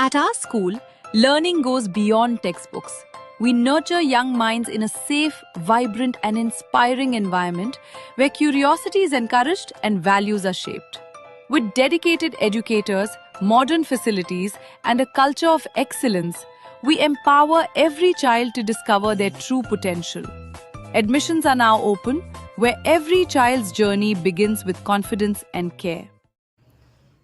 At our school, learning goes beyond textbooks. We nurture young minds in a safe, vibrant, and inspiring environment where curiosity is encouraged and values are shaped. With dedicated educators, modern facilities, and a culture of excellence, we empower every child to discover their true potential. Admissions are now open, where every child's journey begins with confidence and care.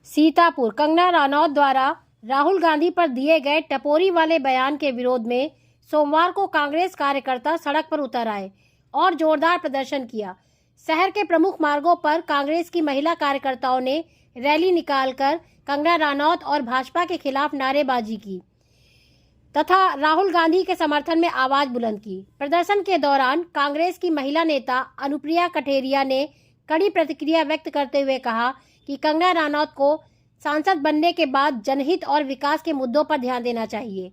Sitapur Kangana Ranaut द्वारा राहुल गांधी पर दिए गए टपोरी वाले बयान के विरोध में सोमवार को कांग्रेस कार्यकर्ता सड़क पर उतर आए और जोरदार प्रदर्शन किया। शहर के प्रमुख मार्गों पर कांग्रेस की महिला कार्यकर्ताओं ने रैली निकालकर कंगना रनौत और भाजपा के खिलाफ नारेबाजी की तथा राहुल गांधी के समर्थन में आवाज बुलंद की। प्रदर्शन के दौरान कांग्रेस की महिला नेता अनुप्रिया कठेरिया ने कड़ी प्रतिक्रिया व्यक्त करते हुए कहा कि कंगना रनौत को सांसद बनने के बाद जनहित और विकास के मुद्दों पर ध्यान देना चाहिए।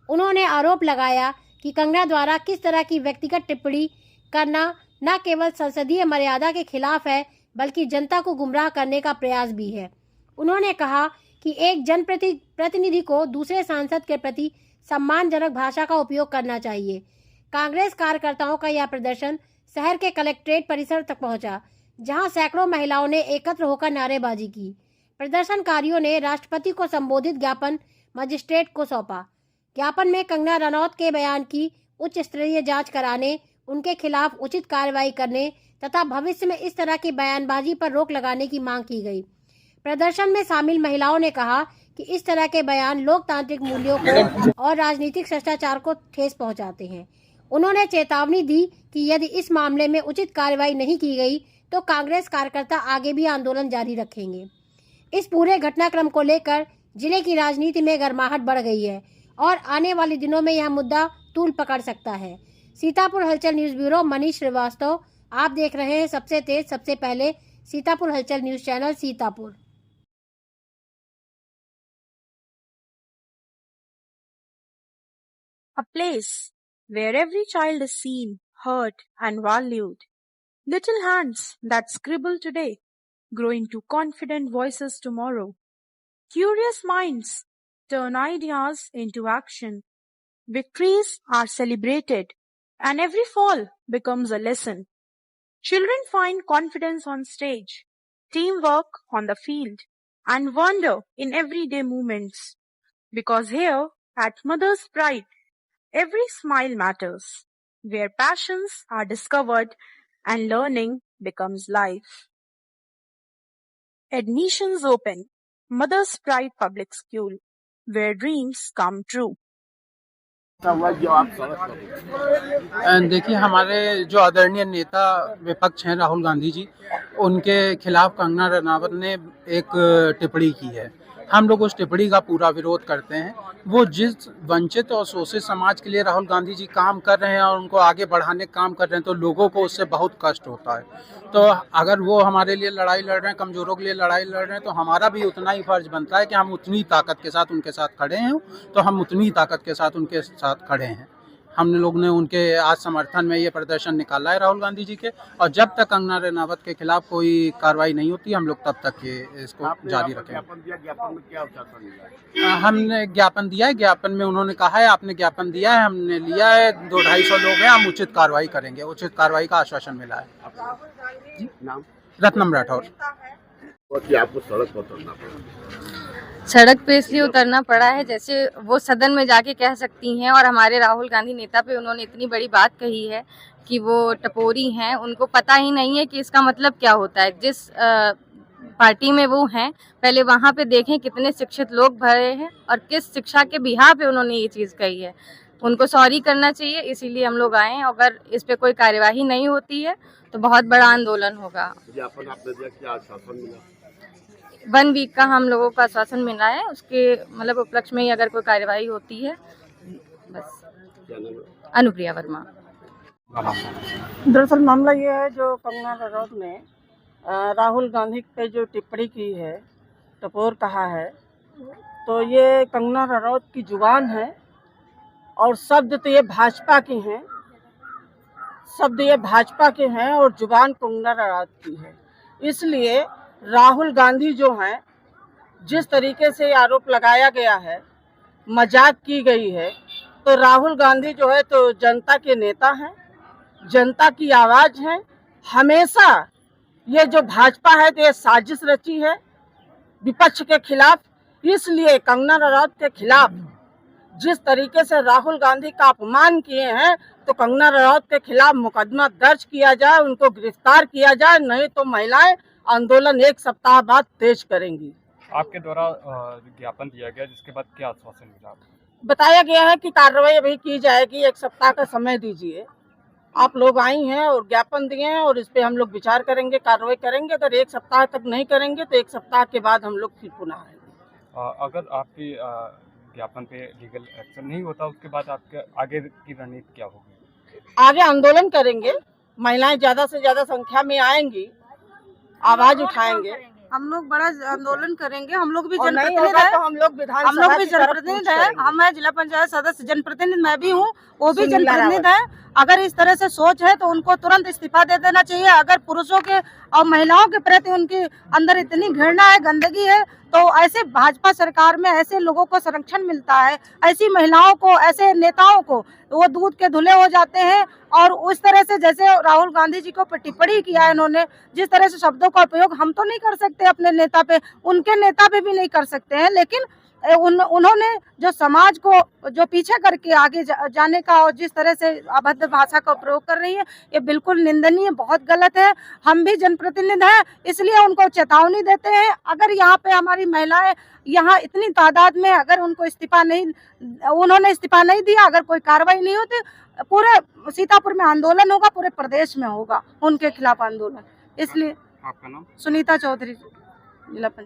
उन्होंने आरोप लगाया कि कंगना द्वारा किस तरह की व्यक्तिगत टिप्पणी करना न केवल संसदीय मर्यादा के खिलाफ है, बल्कि जनता को गुमराह करने का प्रयास भी है। उन्होंने कहा कि एक जनप्रतिनिधि को दूसरे सांसद के प्रति सम्मानजनक भाषा का उपयोग करना चाहिए। कांग्रेस कार्यकर्ताओं का यह प्रदर्शन शहर के कलेक्ट्रेट परिसर तक पहुंचा, जहां सैकड़ों महिलाओं ने एकत्र होकर नारेबाजी की। प्रदर्शनकारियों ने राष्ट्रपति को संबोधित ज्ञापन मजिस्ट्रेट को सौंपा। ज्ञापन में कंगना रनौत के बयान की उच्च स्तरीय जांच कराने, उनके खिलाफ उचित कार्रवाई करने तथा भविष्य में इस तरह की बयानबाजी पर रोक लगाने की मांग की गई। प्रदर्शन में शामिल महिलाओं ने कहा कि इस तरह के बयान लोकतांत्रिक मूल्यों को और राजनीतिक शिष्टाचार को ठेस पहुंचाते हैं। उन्होंने चेतावनी दी कि यदि इस मामले में उचित कार्रवाई नहीं की गई तो कांग्रेस कार्यकर्ता आगे भी आंदोलन जारी रखेंगे। इस पूरे घटनाक्रम को लेकर जिले की राजनीति में गर्माहट बढ़ गई है और आने वाले दिनों में यह मुद्दा तूल पकड़ सकता है। सीतापुर हलचल न्यूज ब्यूरो, मनीष श्रीवास्तव। आप देख रहे हैं सबसे तेज सबसे पहले सीतापुर हलचल news channel Sitapur. A place where every child is seen, heard, and valued. Little hands that scribble today grow into confident voices tomorrow. Curious minds turn ideas into action. Victories are celebrated, and every fall becomes a lesson. Children find confidence on stage, teamwork on the field, and wonder in everyday moments. Because here, at Mother's Pride, every smile matters, where passions are discovered and learning becomes life. Admissions open, Mother's Pride Public School, where dreams come true. देखिए, हमारे जो आदरणीय नेता विपक्ष हैं राहुल गांधी जी, उनके खिलाफ कंगना रनौत ने एक टिप्पणी की है। हम लोग उस टिप्पणी का पूरा विरोध करते हैं। वो जिस वंचित और शोषित समाज के लिए राहुल गांधी जी काम कर रहे हैं और उनको आगे बढ़ाने का काम कर रहे हैं, तो लोगों को उससे बहुत कष्ट होता है। तो अगर वो हमारे लिए लड़ाई लड़ रहे हैं, कमजोरों के लिए लड़ाई लड़ रहे हैं, तो हमारा भी उतना ही फर्ज बनता है कि हम उतनी ताकत के साथ उनके साथ खड़े हैं, तो हम उतनी ताकत के साथ उनके साथ खड़े हैं। हम लोग ने उनके आज समर्थन में ये प्रदर्शन निकाला है राहुल गांधी जी के, और जब तक कंगना रनौत के खिलाफ कोई कार्रवाई नहीं होती, हम लोग तब तक ये इसको जारी रखेंगे। हमने ज्ञापन दिया है। ज्ञापन में उन्होंने कहा है, आपने ज्ञापन दिया है, हमने लिया है, 200-250 लोग हैं, हम उचित कार्रवाई करेंगे। उचित कार्रवाई का आश्वासन मिला है। नाम रत्नम राठौर। आपको सड़क पर उतरना पड़ा? सड़क पे इसलिए उतरना पड़ा है, जैसे वो सदन में जाके कह सकती हैं और हमारे राहुल गांधी नेता पे उन्होंने इतनी बड़ी बात कही है कि वो टपोरी हैं। उनको पता ही नहीं है कि इसका मतलब क्या होता है। जिस पार्टी में वो हैं, पहले वहाँ पे देखें कितने शिक्षित लोग भरे हैं और किस शिक्षा के बिहार पे उन्होंने ये चीज़ कही है। उनको सॉरी करना चाहिए, इसीलिए हम लोग आए हैं। अगर इस पे कोई कार्यवाही नहीं होती है तो बहुत बड़ा आंदोलन होगा। 1 वीक का हम लोगों का आश्वासन मिला है, उसके मतलब उपलक्ष्य में ही अगर कोई कार्यवाही होती है। बस। अनुप्रिया वर्मा। दरअसल मामला ये है, जो कंगना रनौत ने राहुल गांधी पे जो टिप्पणी की है, टपोर कहा है, तो ये कंगना रनौत की जुबान है और शब्द तो ये भाजपा के हैं, और जुबान कंगना रनौत की है। इसलिए राहुल गांधी जो हैं, जिस तरीके से आरोप लगाया गया है मजाक की गई है। तो राहुल गांधी जो है तो जनता के नेता हैं, जनता की आवाज है। हमेशा ये जो भाजपा है तो ये साजिश रची है विपक्ष के खिलाफ। इसलिए कंगना रनौत के खिलाफ जिस तरीके से राहुल गांधी का अपमान किए हैं, तो कंगना रनौत के खिलाफ मुकदमा दर्ज किया जाए, उनको गिरफ्तार किया जाए, नहीं तो महिलाएं आंदोलन 1 सप्ताह बाद तेज करेंगी। आपके द्वारा ज्ञापन दिया गया, जिसके बाद क्या आश्वासन मिला? बताया गया है कि कार्रवाई अभी की जाएगी, 1 सप्ताह का समय दीजिए। आप लोग आई हैं और ज्ञापन दिए हैं और इस पे हम लोग विचार करेंगे, कार्रवाई करेंगे। अगर 1 सप्ताह तक नहीं करेंगे तो 1 सप्ताह के बाद हम लोग फिर पुनः आएंगे। अगर आपकी ज्ञापन पे लीगल एक्शन नहीं होता, उसके बाद आपके आगे की रणनीति क्या होगी? आगे आंदोलन करेंगे, महिलाएं ज्यादा से ज्यादा संख्या में आएंगी, आवाज उठाएंगे। हम लोग बड़ा आंदोलन करेंगे। हम लोग भी और नहीं जनप्रतिनिधि होगा है, तो हम लोग विधानसभा हम लोग भी की तरफ जनप्रतिनिधि कूच है। करेंगे। हम है जिला पंचायत सदस्य, जनप्रतिनिधि मैं भी हूँ, वो भी सुनीला जनप्रतिनिधि है। अगर इस तरह से सोच है तो उनको तुरंत इस्तीफा दे देना चाहिए। अगर पुरुषों के और महिलाओं के प्रति उनके अंदर इतनी घृणा है, गंदगी है, तो ऐसे भाजपा सरकार में ऐसे लोगों को संरक्षण मिलता है, ऐसी महिलाओं को, ऐसे नेताओं को वो दूध के धुले हो जाते हैं। और उस तरह से जैसे राहुल गांधी जी को टिप्पणी किया है इन्होंने, जिस तरह से शब्दों का उपयोग हम तो नहीं कर सकते अपने नेता पे, उनके नेता पे भी नहीं कर सकते हैं, लेकिन उन्होंने जो समाज को जो पीछे करके आगे जाने का और जिस तरह से अभद्र भाषा का प्रयोग कर रही है, ये बिल्कुल निंदनीय, बहुत गलत है। हम भी जनप्रतिनिधि हैं, इसलिए उनको चेतावनी देते हैं। अगर यहाँ पे हमारी महिलाएं यहाँ इतनी तादाद में, अगर उनको उन्होंने इस्तीफा नहीं दिया, अगर कोई कार्रवाई नहीं होती, पूरे सीतापुर में आंदोलन होगा, पूरे प्रदेश में होगा उनके खिलाफ आंदोलन। इसलिए आपका नाम? सुनीता चौधरी, जिला पंचायत।